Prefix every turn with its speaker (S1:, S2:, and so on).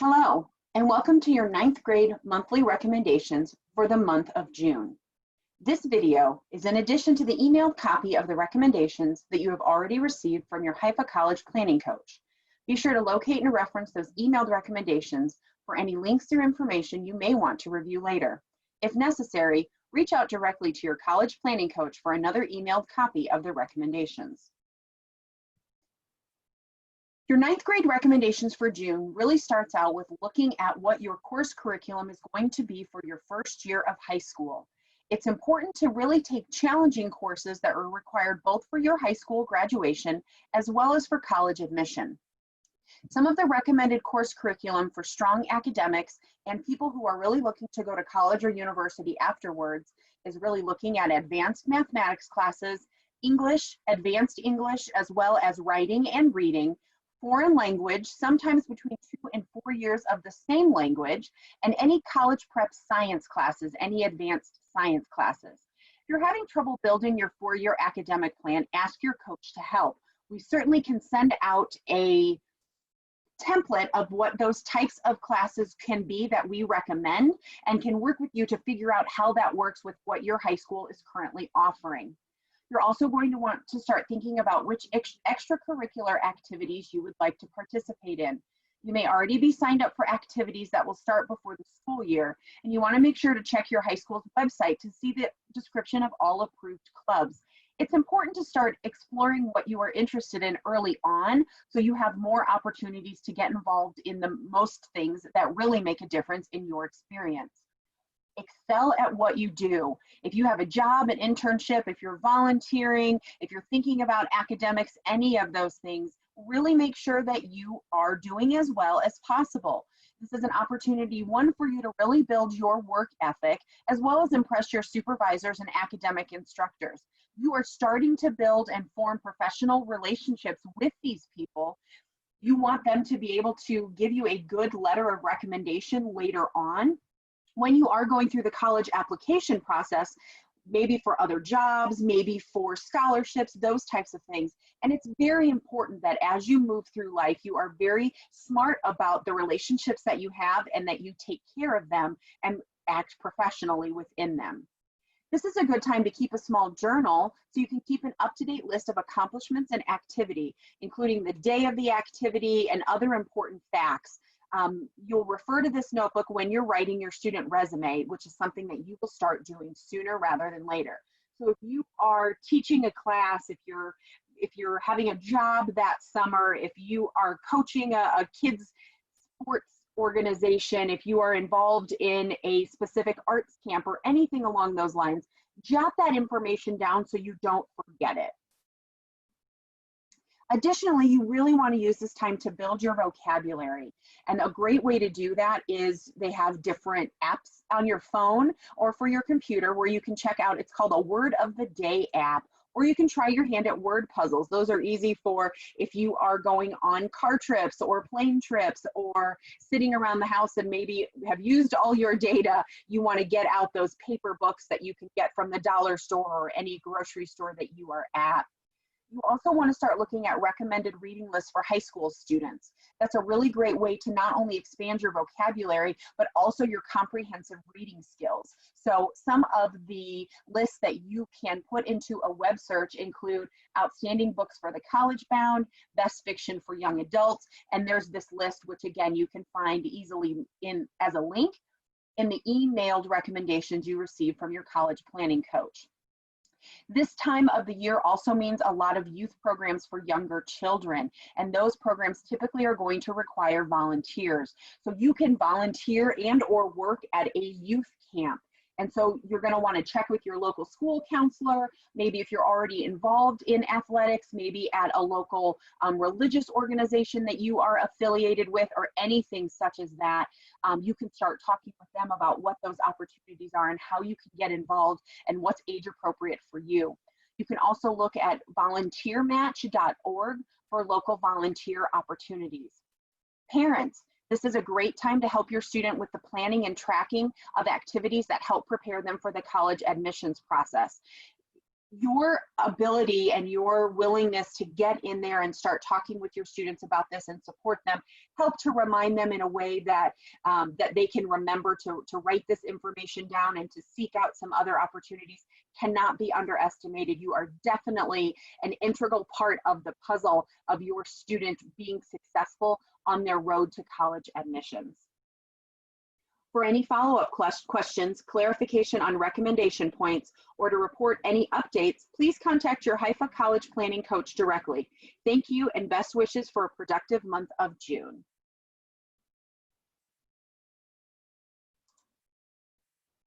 S1: Hello, and welcome to your ninth grade monthly recommendations for the month of June. This video is in addition to the emailed copy of the recommendations that you have already received from your Haifa College planning coach. Be sure to locate and reference those emailed recommendations for any links or information you may want to review later. If necessary, reach out directly to your college planning coach for another emailed copy of the recommendations. Your ninth grade recommendations for June really starts out with looking at what your course curriculum is going to be for your first year of high school. It's important to really take challenging courses that are required both for your high school graduation as well as for college admission. Some of the recommended course curriculum for strong academics and people who are really looking to go to college or university afterwards is really looking at advanced mathematics classes, English, advanced English, as well as writing and reading, foreign language, sometimes between 2 and 4 years of the same language, and any college prep science classes, any advanced science classes. If you're having trouble building your 4-year academic plan, ask your coach to help. We certainly can send out a template of what those types of classes can be that we recommend and can work with you to figure out how that works with what your high school is currently offering. You're also going to want to start thinking about which extracurricular activities you would like to participate in. You may already be signed up for activities that will start before the school year, and you want to make sure to check your high school's website to see the description of all approved clubs. It's important to start exploring what you are interested in early on so you have more opportunities to get involved in the most things that really make a difference in your experience. Excel at what you do. If you have a job, an internship, if you're volunteering, if you're thinking about academics, any of those things, really make sure that you are doing as well as possible. This is an opportunity, one, for you to really build your work ethic, as well as impress your supervisors and academic instructors. You are starting to build and form professional relationships with these people. You want them to be able to give you a good letter of recommendation later on when you are going through the college application process, maybe for other jobs, maybe for scholarships, those types of things. And it's very important that as you move through life, you are very smart about the relationships that you have and that you take care of them and act professionally within them. This is a good time to keep a small journal so you can keep an up-to-date list of accomplishments and activity, including the day of the activity and other important facts. You'll refer to this notebook when you're writing your student resume, which is something that you will start doing sooner rather than later. So if you are teaching a class, if you're having a job that summer, if you are coaching a kids sports organization, if you are involved in a specific arts camp or anything along those lines, jot that information down so you don't forget it. Additionally, you really want to use this time to build your vocabulary. And a great way to do that is they have different apps on your phone or for your computer where you can check out, it's called a Word of the Day app, or you can try your hand at word puzzles. Those are easy for if you are going on car trips or plane trips or sitting around the house and maybe have used all your data, you want to get out those paper books that you can get from the dollar store or any grocery store that you are at. You also want to start looking at recommended reading lists for high school students. That's a really great way to not only expand your vocabulary, but also your comprehensive reading skills. So some of the lists that you can put into a web search include outstanding books for the college bound, best fiction for young adults, and there's this list, which again, you can find easily as a link in the emailed recommendations you receive from your college planning coach. This time of the year also means a lot of youth programs for younger children, and those programs typically are going to require volunteers. So you can volunteer and or work at a youth camp. And so you're going to want to check with your local school counselor, maybe if you're already involved in athletics, maybe at a local religious organization that you are affiliated with or anything such as that. You can start talking with them about what those opportunities are and how you can get involved and what's age appropriate for you. You can also look at volunteermatch.org for local volunteer opportunities. Parents, this is a great time to help your student with the planning and tracking of activities that help prepare them for the college admissions process. your ability and your willingness to get in there and start talking with your students about this and support them, help to remind them in a way that that they can remember to write this information down and to seek out some other opportunities cannot be underestimated. You are definitely an integral part of the puzzle of your student being successful on their road to college admissions. For any follow-up questions, clarification on recommendation points, or to report any updates, please contact your Haifa College Planning Coach directly. Thank you and best wishes for a productive month of June.